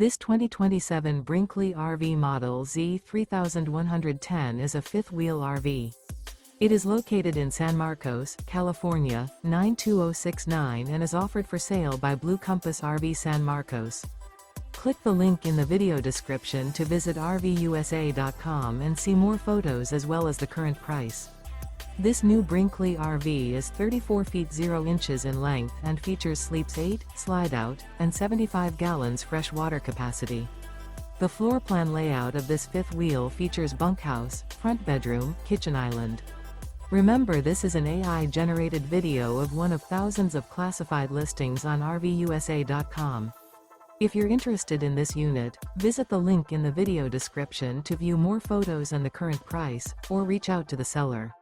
This 2027 Brinkley RV Model Z 3110 is a fifth-wheel RV. It is located in San Marcos, California, 92069 and is offered for sale by Blue Compass RV San Marcos. Click the link in the video description to visit RVUSA.com and see more photos as well as the current price. This new Brinkley RV is 34 feet 0 inches in length and features sleeps 8, Slideout, and 75 gallons fresh water capacity. The floor plan layout of this fifth wheel features bunkhouse, front bedroom, kitchen island. Remember, this is an AI-generated video of one of thousands of classified listings on RVUSA.com. If you're interested in this unit, visit the link in the video description to view more photos and the current price, or reach out to the seller.